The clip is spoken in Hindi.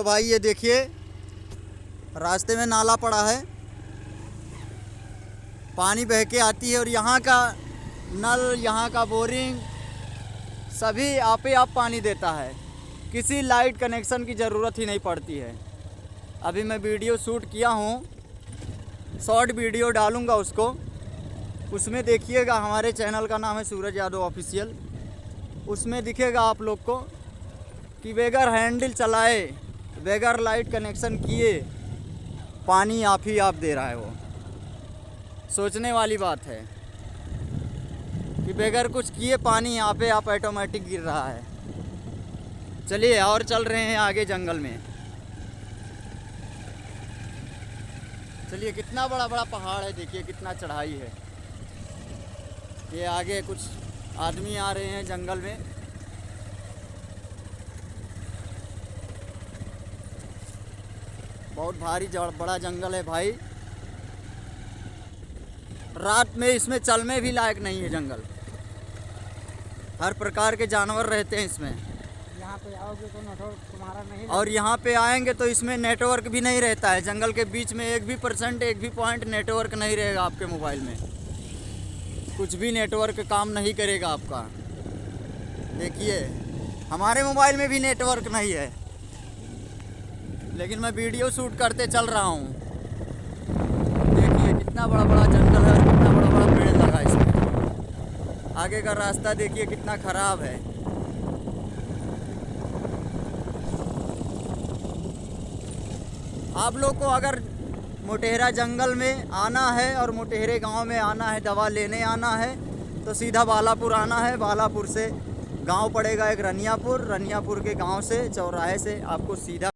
तो भाई ये देखिए रास्ते में नाला पड़ा है, पानी बह के आती है और यहाँ का नल, यहाँ का बोरिंग सभी आप ही आप पानी देता है। किसी लाइट कनेक्शन की ज़रूरत ही नहीं पड़ती है। अभी मैं वीडियो शूट किया हूँ, शॉर्ट वीडियो डालूँगा उसमें देखिएगा। हमारे चैनल का नाम है सूरज यादव ऑफिशियल। उसमें दिखेगा आप लोग को कि बगैर हैंडल चलाए, बगैर लाइट कनेक्शन किए पानी आप ही आप दे रहा है। वो सोचने वाली बात है कि बगैर कुछ किए पानी यहाँ पे आप ऑटोमेटिक गिर रहा है। चलिए और चल रहे हैं आगे जंगल में। चलिए, कितना बड़ा बड़ा पहाड़ है, देखिए कितना चढ़ाई है। ये आगे कुछ आदमी आ रहे हैं जंगल में। बहुत भारी बड़ा जंगल है भाई। रात में इसमें चलने भी लायक नहीं है जंगल। हर प्रकार के जानवर रहते हैं इसमें। यहाँ पे आओगे तो नेटवर्क तुम्हारा नहीं, और यहाँ पे आएंगे तो इसमें नेटवर्क भी नहीं रहता है। जंगल के बीच में एक भी पॉइंट नेटवर्क नहीं रहेगा आपके मोबाइल में। कुछ भी नेटवर्क काम नहीं करेगा आपका। देखिए हमारे मोबाइल में भी नेटवर्क नहीं है, लेकिन मैं वीडियो शूट करते चल रहा हूँ। देखिए कितना बड़ा बड़ा जंगल है और कितना बड़ा बड़ा पेड़ लगा इसमें। आगे का रास्ता देखिए कितना खराब है। आप लोग को अगर मोटेहरा जंगल में आना है और मोटेहरे गांव में आना है, दवा लेने आना है, तो सीधा बालापुर आना है। बालापुर से गांव पड़ेगा एक रनियापुर। रनियापुर के गांव से चौराहे से आपको सीधा